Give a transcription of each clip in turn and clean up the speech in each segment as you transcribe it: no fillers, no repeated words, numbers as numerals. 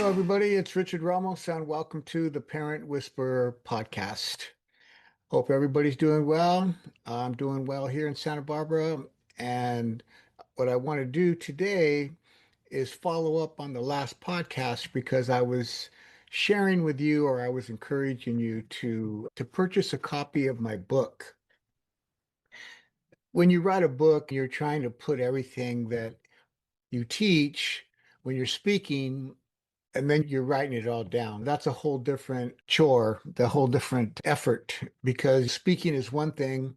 Hello, everybody. It's Richard Ramos, and welcome to the Parent Whisperer podcast. Hope everybody's doing well. I'm doing well here in Santa Barbara. And what I want to do today is follow up on the last podcast because I was sharing with you, or I was encouraging you to purchase a copy of my book. When you write a book, you're trying to put everything that you teach when you're speaking and then you're writing it all down. That's a whole different chore, the whole different effort, because speaking is one thing,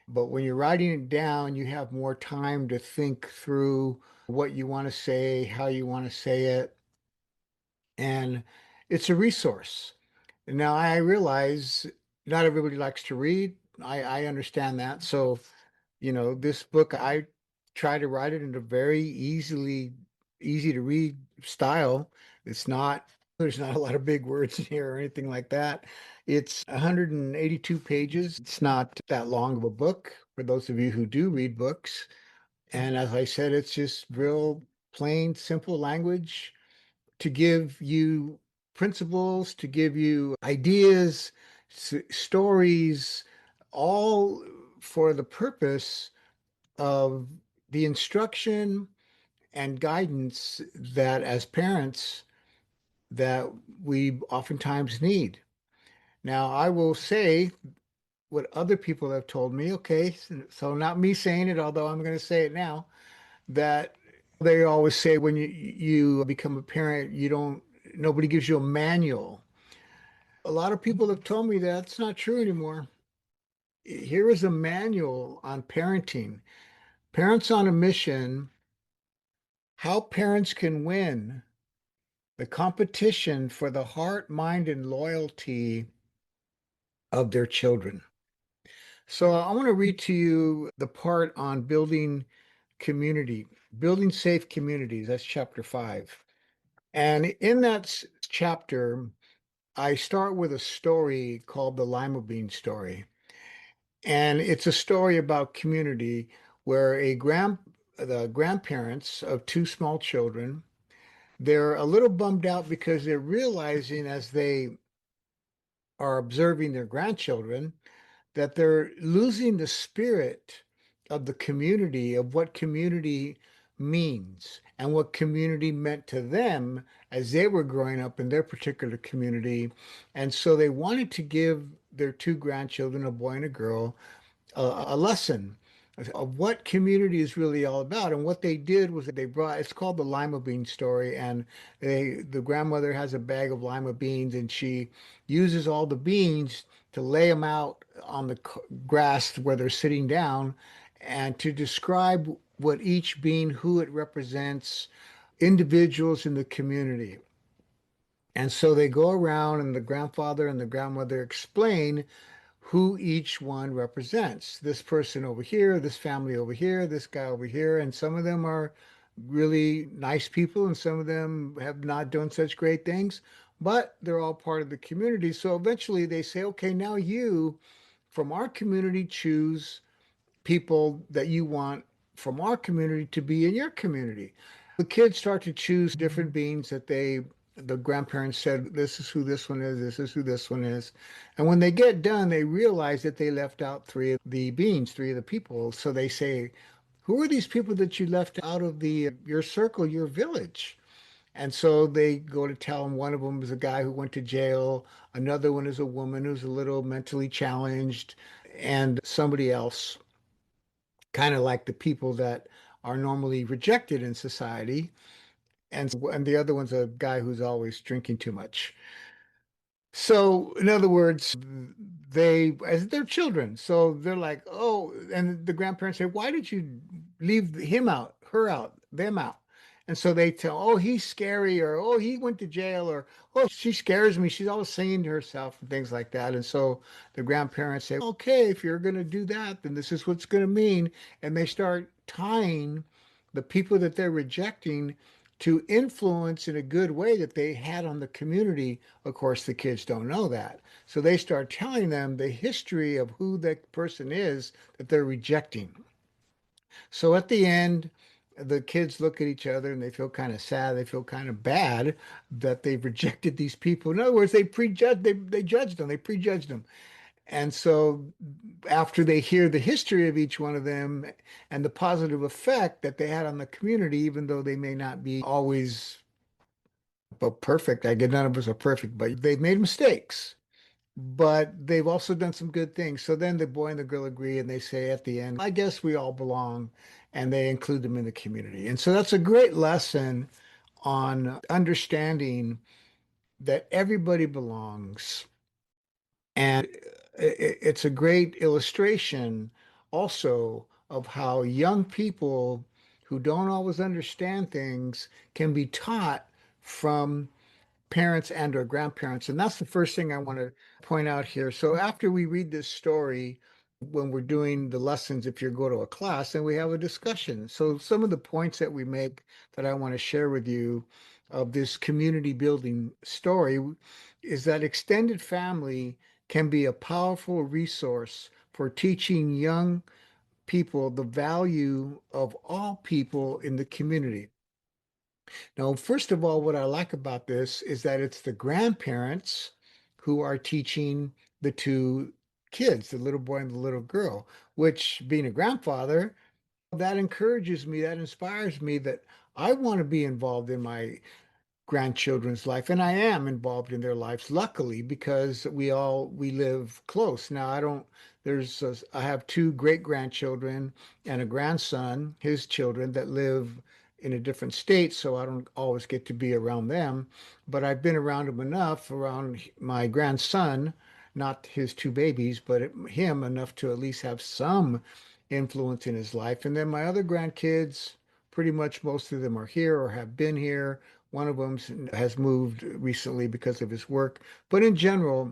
but when you're writing it down, you have more time to think through what you want to say, how you want to say it, and it's a resource. Now, I realize not everybody likes to read. I understand that. So, this book, I try to write it in a very easy to read style. There's not a lot of big words in here or anything like that. It's 182 pages. It's not that long of a book for those of you who do read books. And as I said, it's just real plain, simple language to give you principles, to give you ideas, stories, all for the purpose of the instruction and guidance that as parents that we oftentimes need. Now, I will say what other people have told me, okay, so not me saying it, although I'm going to say it now, that they always say when you become a parent, nobody gives you a manual. A lot of people have told me that's not true anymore. Here is a manual on parenting. Parents on a Mission: How Parents Can Win the Competition for the Heart, Mind, and Loyalty of Their Children. So I want to read to you the part on building safe communities. That's chapter 5. And in that chapter, I start with a story called the Lima Bean story. And it's a story about community where the grandparents of two small children, they're a little bummed out because they're realizing as they are observing their grandchildren that they're losing the spirit of the community, of what community means and what community meant to them as they were growing up in their particular community. And so they wanted to give their two grandchildren, a boy and a girl, a lesson of what community is really all about. And what they did was they brought, it's called the Lima Bean story. And the grandmother has a bag of lima beans and she uses all the beans to lay them out on the grass where they're sitting down and to describe what each bean, who it represents, individuals in the community. And so they go around and the grandfather and the grandmother explain who each one represents. This person over here, this family over here, this guy over here. And some of them are really nice people, and some of them have not done such great things, but they're all part of the community. So eventually they say, okay, now you from our community choose people that you want from our community to be in your community. The kids start to choose different beings that the grandparents said, this is who this one is, this is who this one is. And when they get done, they realize that they left out three of the beings, three of the people. So they say, who are these people that you left out of your circle, your village? And so they go to tell him one of them is a guy who went to jail, another one is a woman who's a little mentally challenged, and somebody else, kind of like the people that are normally rejected in society. And the other one's a guy who's always drinking too much. So, in other words, as they're children, so they're like, oh, and the grandparents say, why did you leave him out, her out, them out? And so they tell, oh, he's scary, or oh, he went to jail, or oh, she scares me. She's always singing to herself and things like that. And so the grandparents say, okay, if you're going to do that, then this is what's going to mean. And they start tying the people that they're rejecting to influence in a good way that they had on the community. Of course, the kids don't know that. So they start telling them the history of who that person is that they're rejecting. So at the end, the kids look at each other and they feel kind of sad. They feel kind of bad that they've rejected these people. In other words, they judged them, they prejudged them. And so after they hear the history of each one of them and the positive effect that they had on the community, even though they may not be always perfect, I get none of us are perfect, but they've made mistakes. But they've also done some good things. So then the boy and the girl agree and they say at the end, I guess we all belong, and they include them in the community. And so that's a great lesson on understanding that everybody belongs. And it's a great illustration also of how young people who don't always understand things can be taught from parents and or grandparents. And that's the first thing I want to point out here. So after we read this story, when we're doing the lessons, if you go to a class, then we have a discussion. So some of the points that we make that I want to share with you of this community building story is that extended family can be a powerful resource for teaching young people the value of all people in the community. Now, first of all, what I like about this is that it's the grandparents who are teaching the two kids, the little boy and the little girl, which being a grandfather, that encourages me, that inspires me that I want to be involved in my grandchildren's life, and I am involved in their lives, luckily, because we live close. Now I don't I have two great grandchildren and a grandson, his children, that live in a different state, so I don't always get to be around them, but I've been around them enough, around my grandson, not his two babies, but him enough to at least have some influence in his life. And then my other grandkids, pretty much most of them are here or have been here. One of them has moved recently because of his work. But in general,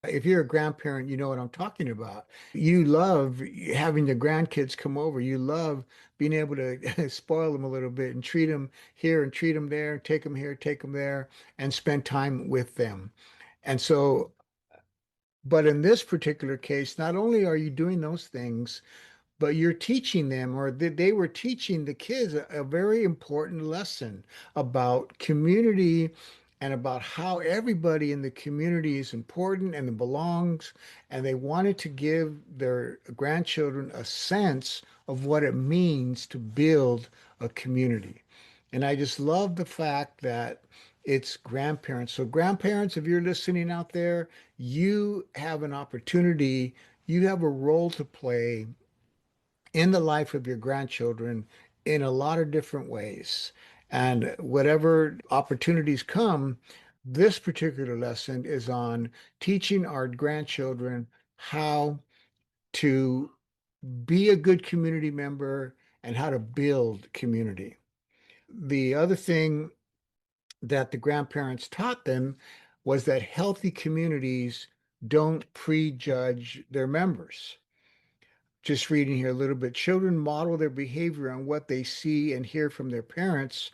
if you're a grandparent, you know what I'm talking about. You love having the grandkids come over. You love being able to spoil them a little bit and treat them here and treat them there, take them here, take them there, and spend time with them. And so, but in this particular case, not only are you doing those things, but you're teaching them, or they were teaching the kids a very important lesson about community and about how everybody in the community is important and belongs. And they wanted to give their grandchildren a sense of what it means to build a community. And I just love the fact that it's grandparents. So, grandparents, if you're listening out there, you have an opportunity, you have a role to play in the life of your grandchildren in a lot of different ways. And whatever opportunities come, this particular lesson is on teaching our grandchildren how to be a good community member and how to build community. The other thing that the grandparents taught them was that healthy communities don't prejudge their members. Just reading here a little bit. Children model their behavior on what they see and hear from their parents.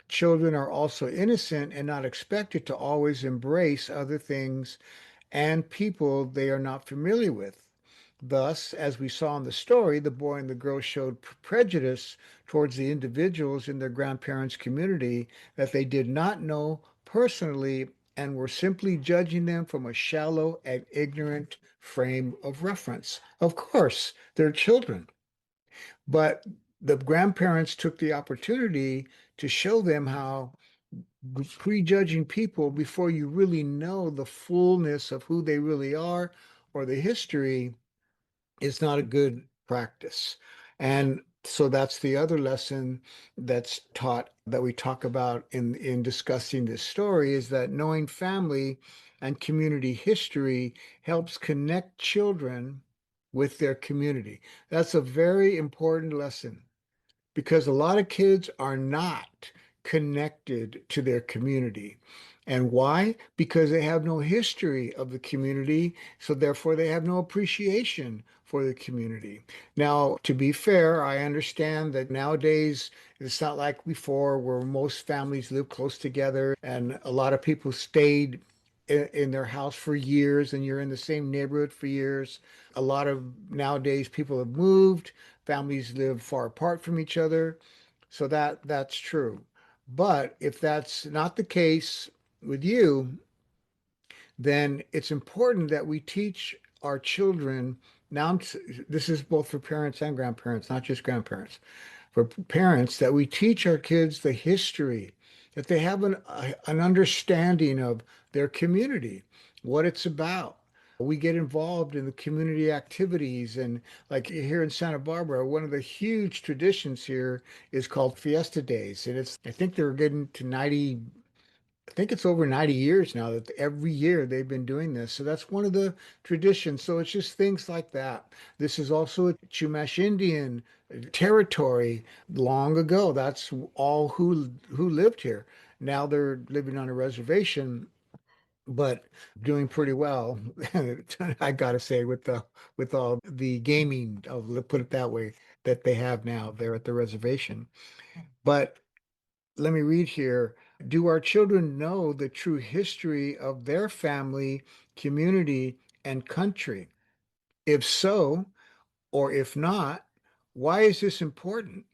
Children are also innocent and not expected to always embrace other things and people they are not familiar with. Thus, as we saw in the story, the boy and the girl showed prejudice towards the individuals in their grandparents' community that they did not know personally and were simply judging them from a shallow and ignorant frame of reference. Of course, they're children, but the grandparents took the opportunity to show them how prejudging people before you really know the fullness of who they really are or the history is not a good practice. And so that's the other lesson that's taught that we talk about in discussing this story is that knowing family and community history helps connect children with their community. That's a very important lesson because a lot of kids are not connected to their community. And why? Because they have no history of the community, so therefore they have no appreciation for the community. Now, to be fair, I understand that nowadays it's not like before where most families live close together and a lot of people stayed in their house for years and you're in the same neighborhood for years. A lot of nowadays people have moved, families live far apart from each other. So that's true. But if that's not the case with you, then it's important that we teach our children. Now, this is both for parents and grandparents, not just grandparents. For parents, that we teach our kids the history, that they have an understanding of their community, what it's about. We get involved in the community activities. And like here in Santa Barbara, one of the huge traditions here is called Fiesta Days. And I think they're getting to 90, I think it's over 90 years now that every year they've been doing this. So that's one of the traditions. So it's just things like that. This is also a Chumash Indian territory long ago. That's all who lived here. Now they're living on a reservation, but doing pretty well. I gotta say, with all the gaming, let's put it that way, that they have now there at the reservation. But let me read here. Do our children know the true history of their family, community, and country? If so, or if not, why is this important?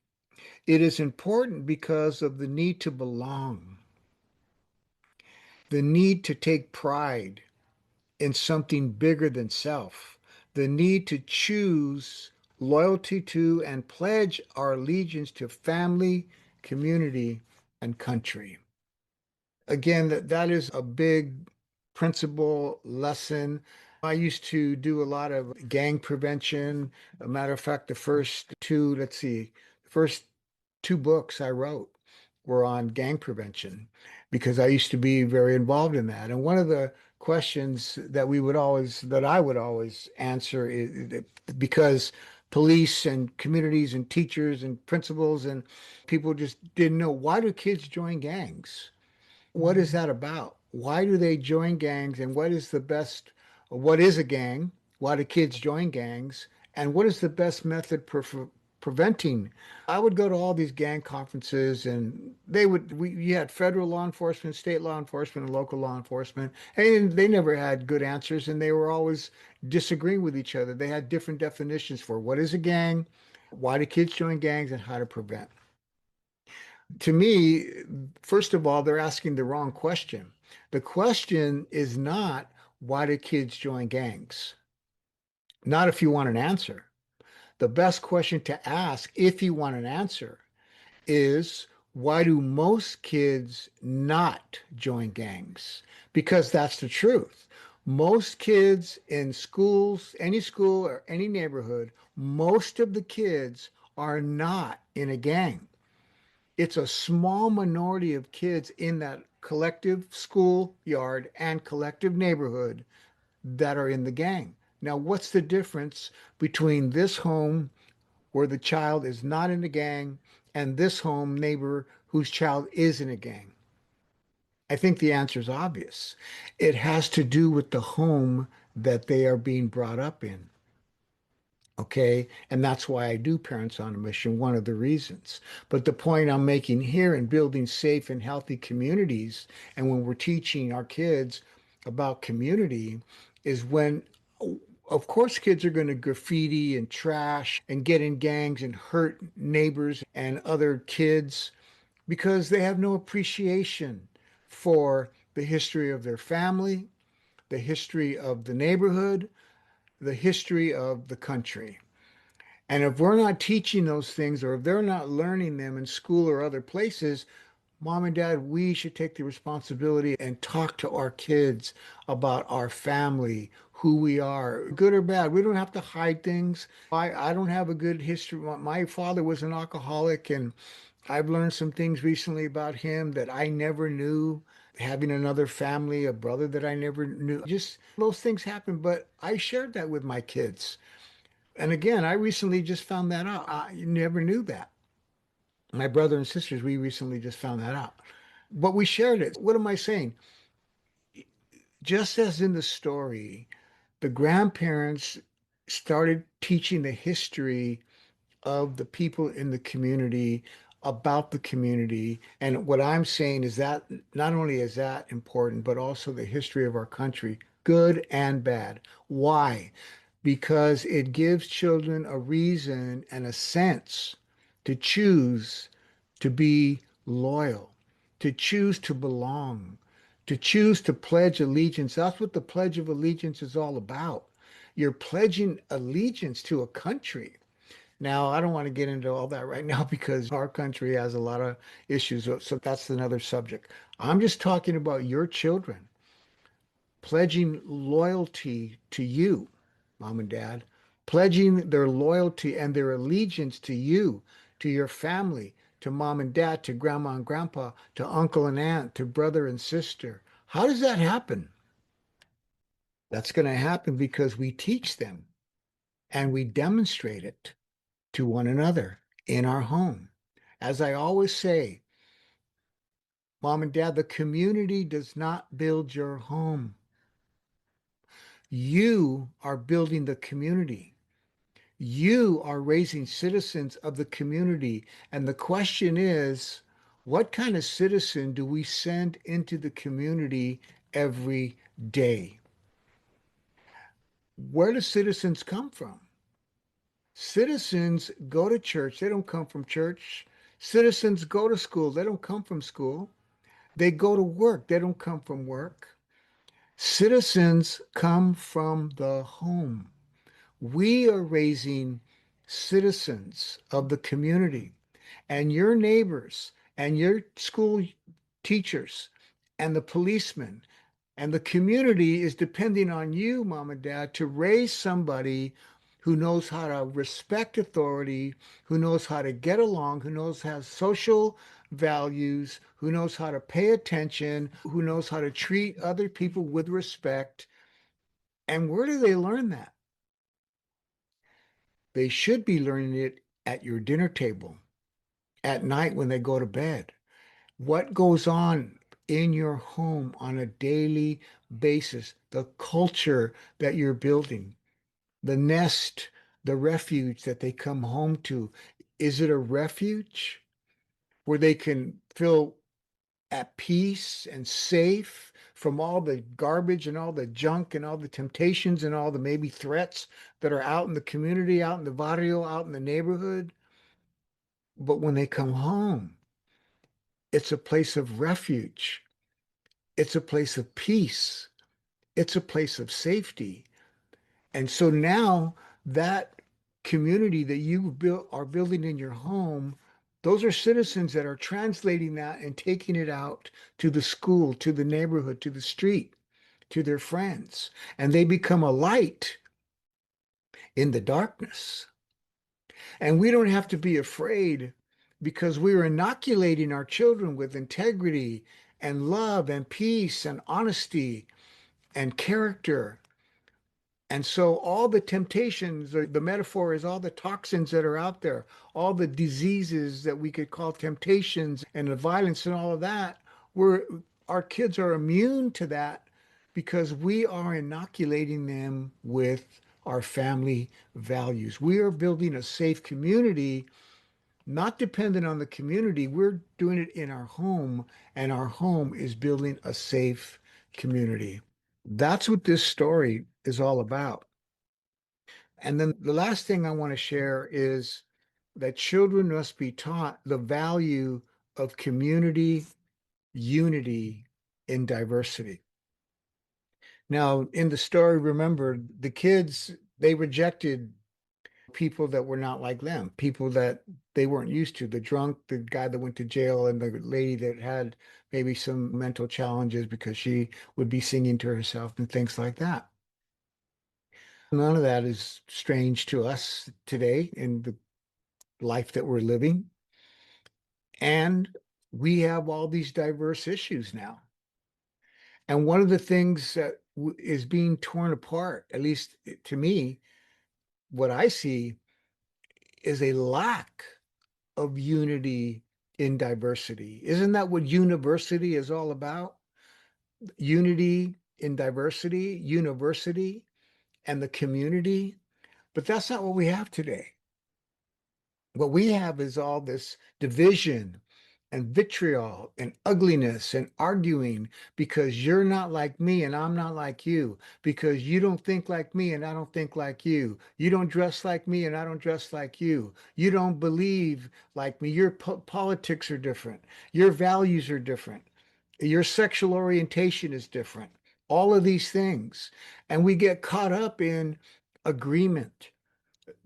It is important because of the need to belong, the need to take pride in something bigger than self, the need to choose loyalty to and pledge our allegiance to family, community, and country. Again, that is a big principle lesson. I used to do a lot of gang prevention. A matter of fact, the first two books I wrote were on gang prevention because I used to be very involved in that. And one of the questions that I would always answer is because police and communities and teachers and principals and people just didn't know, why do kids join gangs? What is that about? Why do they join gangs? And what is a gang? Why do kids join gangs? And what is the best method for preventing? I would go to all these gang conferences and you had federal law enforcement, state law enforcement, and local law enforcement, and they never had good answers and they were always disagreeing with each other. They had different definitions for what is a gang, why do kids join gangs, and how to prevent. To me, first of all, they're asking the wrong question. The question is not, why do kids join gangs? Not if you want an answer. The best question to ask, if you want an answer, is, why do most kids not join gangs? Because that's the truth. Most kids in schools, any school or any neighborhood, most of the kids are not in a gang. It's a small minority of kids in that collective schoolyard and collective neighborhood that are in the gang. Now, what's the difference between this home where the child is not in a gang and this home neighbor whose child is in a gang? I think the answer is obvious. It has to do with the home that they are being brought up in. Okay. And that's why I do Parents on a Mission, one of the reasons. But the point I'm making here in building safe and healthy communities, and when we're teaching our kids about community, is when, of course, kids are going to graffiti and trash and get in gangs and hurt neighbors and other kids because they have no appreciation for the history of their family, the history of the neighborhood, the history of the country. And if we're not teaching those things or if they're not learning them in school or other places, mom and dad, we should take the responsibility and talk to our kids about our family, who we are, good or bad. We don't have to hide things. I don't have a good history. My father was an alcoholic, and I've learned some things recently about him that I never knew. Having another family, a brother that I never knew, just those things happen. But I shared that with my kids. And again, I recently just found that out. I never knew that. My brother and sisters, we recently just found that out. But we shared it. What am I saying? Just as in the story, the grandparents started teaching the history of the people in the community about the community. And what I'm saying is that not only is that important, but also the history of our country, good and bad. Why? Because it gives children a reason and a sense to choose to be loyal, to choose to belong, to choose to pledge allegiance. That's what the Pledge of Allegiance is all about. You're pledging allegiance to a country. Now, I don't want to get into all that right now because our country has a lot of issues. So that's another subject. I'm just talking about your children pledging loyalty to you, mom and dad, pledging their loyalty and their allegiance to you, to your family, to mom and dad, to grandma and grandpa, to uncle and aunt, to brother and sister. How does that happen? That's going to happen because we teach them and we demonstrate it to one another in our home. As I always say, mom and dad, the community does not build your home. You are building the community. You are raising citizens of the community. And the question is, what kind of citizen do we send into the community every day? Where do citizens come from? Citizens go to church. They don't come from church. Citizens go to school. They don't come from school. They go to work. They don't come from work. Citizens come from the home. We are raising citizens of the community, and your neighbors and your school teachers and the policemen and the community is depending on you, mom and dad, to raise somebody who knows how to respect authority, who knows how to get along, who knows has social values, who knows how to pay attention, who knows how to treat other people with respect. And where do they learn that? They should be learning it at your dinner table, at night when they go to bed. What goes on in your home on a daily basis, the culture that you're building, the nest, the refuge that they come home to. Is it a refuge where they can feel at peace and safe from all the garbage and all the junk and all the temptations and all the maybe threats that are out in the community, out in the barrio, out in the neighborhood? But when they come home, it's a place of refuge. It's a place of peace. It's a place of safety. And so now that community that are building in your home, those are citizens that are translating that and taking it out to the school, to the neighborhood, to the street, to their friends. And they become a light in the darkness. And we don't have to be afraid because we're inoculating our children with integrity and love and peace and honesty and character. And so all the temptations, the metaphor is all the toxins that are out there, all the diseases that we could call temptations and the violence and all of that, our kids are immune to that because we are inoculating them with our family values. We are building a safe community, not dependent on the community. We're doing it in our home, and our home is building a safe community. That's what this story is all about. And then the last thing I want to share is that children must be taught the value of community, unity, in diversity. Now, in the story, remember the kids, they rejected people that were not like them, people that they weren't used to, the drunk, the guy that went to jail, and the lady that had maybe some mental challenges because she would be singing to herself and things like that. None of that is strange to us today in the life that we're living. And we have all these diverse issues now. And one of the things that is being torn apart, at least to me, what I see is a lack of unity in diversity. Isn't that what university is all about? Unity in diversity, university, and the community. But that's not what we have today. What we have is all this division and vitriol and ugliness and arguing because you're not like me and I'm not like you, because you don't think like me and I don't think like you. You don't dress like me and I don't dress like you. You don't believe like me. Your politics are different. Your values are different. Your sexual orientation is different. All of these things. And we get caught up in agreement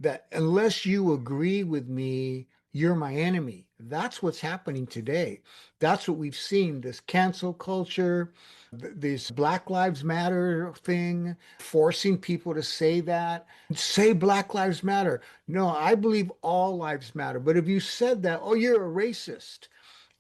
that unless you agree with me, you're my enemy. That's what's happening today. That's what we've seen, this cancel culture, this Black Lives Matter thing, forcing people to say that. Say Black Lives Matter. No, I believe all lives matter. But if you said that, oh, you're a racist.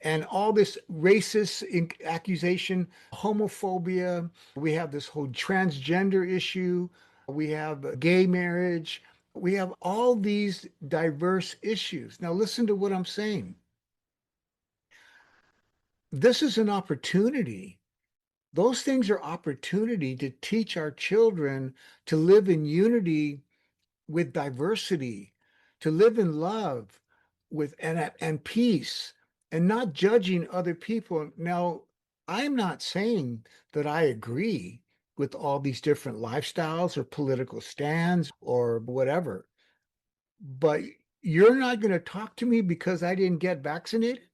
And all this racist accusation, homophobia, we have this whole transgender issue, we have gay marriage, we have all these diverse issues. Now, listen to what I'm saying. This is an opportunity. Those things are opportunity to teach our children to live in unity with diversity, to live in love with and peace, and not judging other people. Now, I'm not saying that I agree with all these different lifestyles or political stands or whatever, but you're not going to talk to me because I didn't get vaccinated.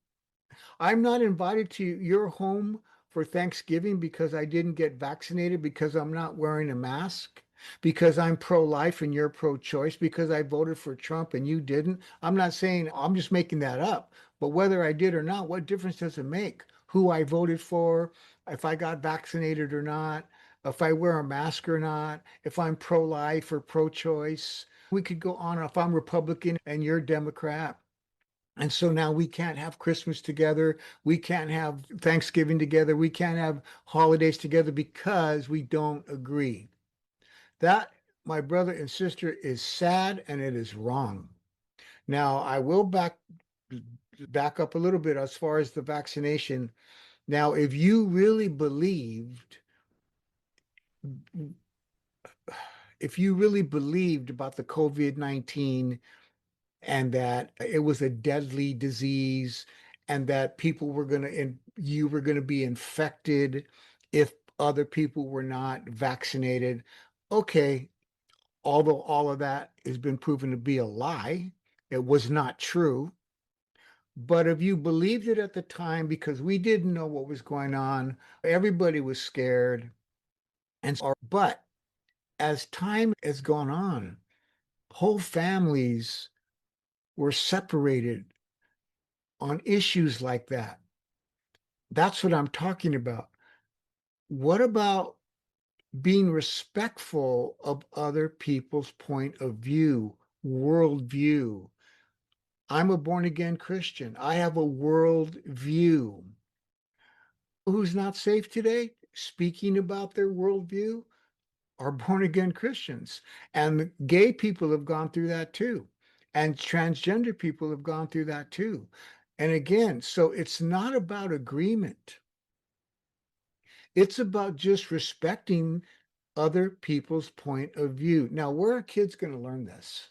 I'm not invited to your home for Thanksgiving because I didn't get vaccinated, because I'm not wearing a mask, because I'm pro-life and you're pro-choice, because I voted for Trump and you didn't. I'm not saying, I'm just making that up. But whether I did or not, what difference does it make? Who I voted for, if I got vaccinated or not, if I wear a mask or not, if I'm pro-life or pro-choice. We could go on. If I'm Republican and you're Democrat. And so now we can't have Christmas together. We can't have Thanksgiving together. We can't have holidays together because we don't agree. That, my brother and sister, is sad and it is wrong. Now, I will back up a little bit as far as the vaccination. Now, if you really believed, if you really believed about the COVID-19 and that it was a deadly disease and that people were going to, and you were going to be infected if other people were not vaccinated. Okay, although all of that has been proven to be a lie, it was not true. But if you believed it at the time, because we didn't know what was going on, everybody was scared. But as time has gone on, whole families were separated on issues like that. That's what I'm talking about. What about being respectful of other people's point of view, worldview? I'm a born again Christian. I have a world view. Who's not safe today? Speaking about their worldview are born again Christians. And gay people have gone through that too. And transgender people have gone through that too. And again, so it's not about agreement. It's about just respecting other people's point of view. Now, where are kids going to learn this?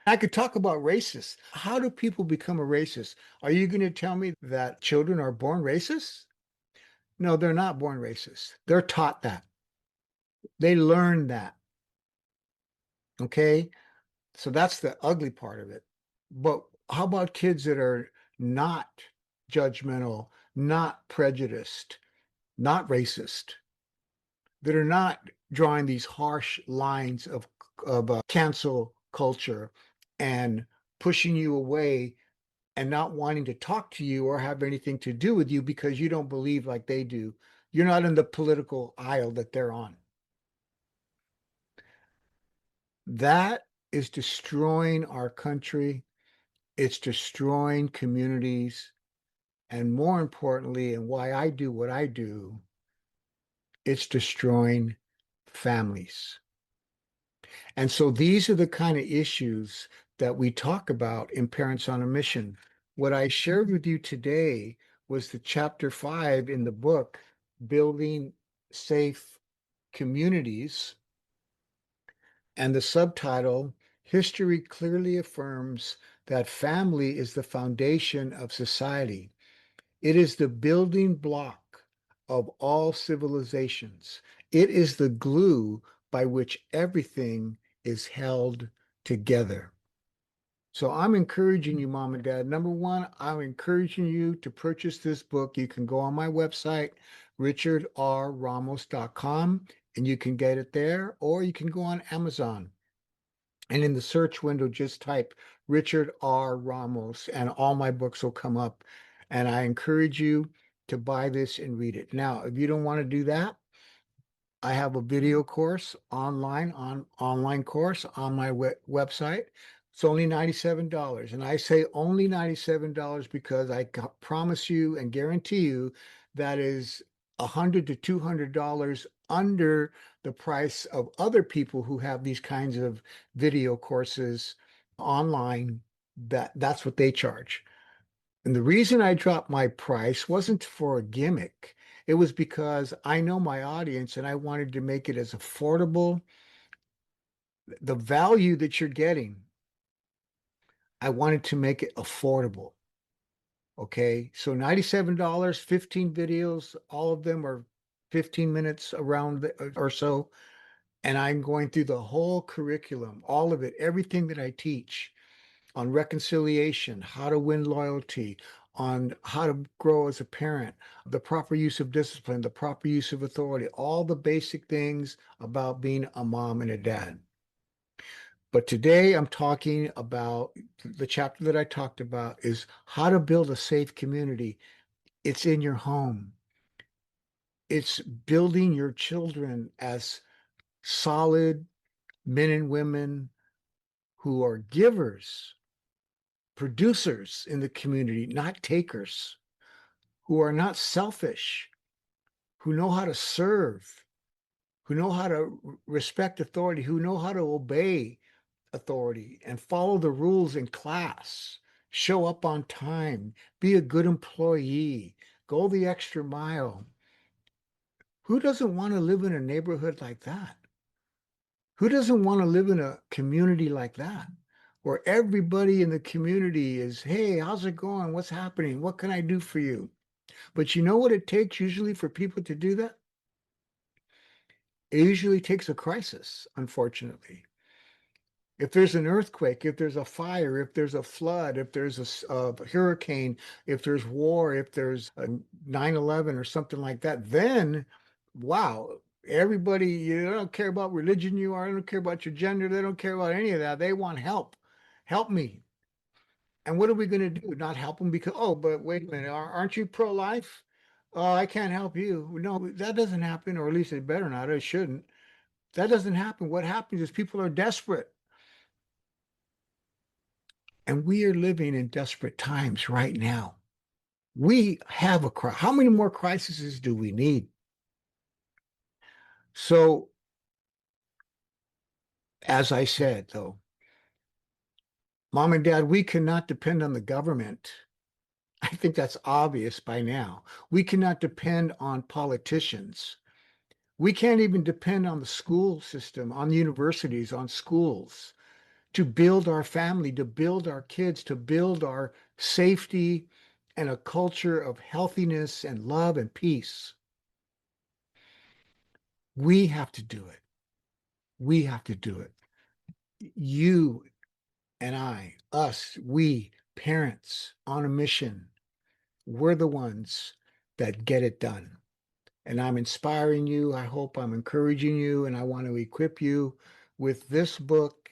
I could talk about racists. How do people become a racist? Are you going to tell me that children are born racist? No, they're not born racist. They're taught that. They learn that. Okay. So that's the ugly part of it. But how about kids that are not judgmental, not prejudiced, not racist, that are not drawing these harsh lines of cancel culture and pushing you away and not wanting to talk to you or have anything to do with you because you don't believe like they do. You're not in the political aisle that they're on. That is destroying our country. It's destroying communities. And more importantly, and why I do what I do, it's destroying families. And so these are the kind of issues that we talk about in Parents on a Mission. What I shared with you today was the chapter 5 in the book, Building Safe Communities. And the subtitle History clearly affirms that family is the foundation of society. It is the building block of all civilizations. It is the glue by which everything is held together. So I'm encouraging you, mom and dad. Number one, I'm encouraging you to purchase this book. You can go on my website, richardrramos.com, and you can get it there, or you can go on Amazon. And in the search window, just type Richard R. Ramos, and all my books will come up. And I encourage you to buy this and read it. Now, if you don't want to do that, I have a video course online course on my website. It's only $97. And I say only $97 because I promise you and guarantee you that is $100 to $200 under the price of other people who have these kinds of video courses online. That's what they charge. And the reason I dropped my price wasn't for a gimmick. It was because I know my audience and I wanted to make it as affordable. The value that you're getting, I wanted to make it affordable. Okay. So $97, 15 videos, all of them are 15 minutes around or so. And I'm going through the whole curriculum, all of it, everything that I teach on reconciliation, how to win loyalty, on how to grow as a parent, the proper use of discipline, the proper use of authority, all the basic things about being a mom and a dad. But today I'm talking about the chapter that I talked about is how to build a safe community. It's in your home. It's building your children as solid men and women who are givers, producers in the community, not takers, who are not selfish, who know how to serve, who know how to respect authority, who know how to obey authority and follow the rules in class, show up on time, be a good employee, go the extra mile. Who doesn't want to live in a neighborhood like that? Who doesn't want to live in a community like that? Where everybody in the community is, hey, how's it going? What's happening? What can I do for you? But you know what it takes usually for people to do that? It usually takes a crisis, unfortunately. If there's an earthquake, if there's a fire, if there's a flood, if there's a hurricane, if there's war, if there's a 9/11 or something like that, then wow, everybody, you don't care about religion you are, they don't care about your gender, they don't care about any of that. They want help. Help me. And what are we going to do? Not help them because, oh, but wait a minute, aren't you pro-life? Oh, I can't help you. No, that doesn't happen, or at least it better not. It shouldn't. That doesn't happen. What happens is people are desperate. And we are living in desperate times right now. We have a crisis. How many more crises do we need? So, as I said, though, mom and dad, we cannot depend on the government. I think that's obvious by now. We cannot depend on politicians. We can't even depend on the school system, on universities, on schools to build our family, to build our kids, to build our safety and a culture of healthiness and love and peace. We have to do it. We have to do it. You and I, us, we, parents on a mission, we're the ones that get it done. And I'm inspiring you. I hope I'm encouraging you, and I want to equip you with this book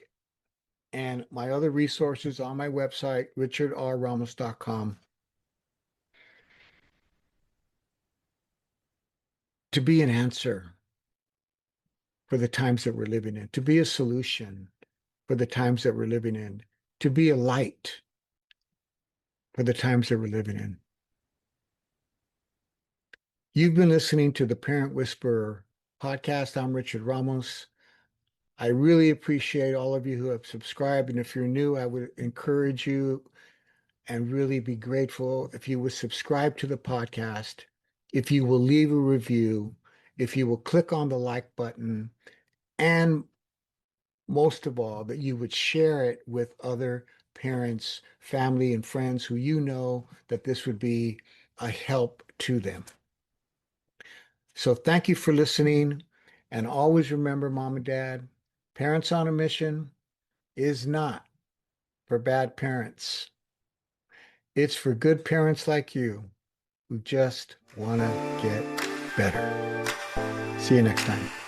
and my other resources on my website, richardrramos.com, to be an answer for the times that we're living in, to be a solution for the times that we're living in, to be a light for the times that we're living in. You've been listening to the Parent Whisperer podcast. I'm Richard Ramos. I really appreciate all of you who have subscribed. And if you're new, I would encourage you and really be grateful if you would subscribe to the podcast, if you will leave a review, if you will click on the like button, and most of all, that you would share it with other parents, family, and friends who you know that this would be a help to them. So thank you for listening. And always remember, Mom and Dad, Parents on a Mission is not for bad parents. It's for good parents like you who just want to get better. See you next time.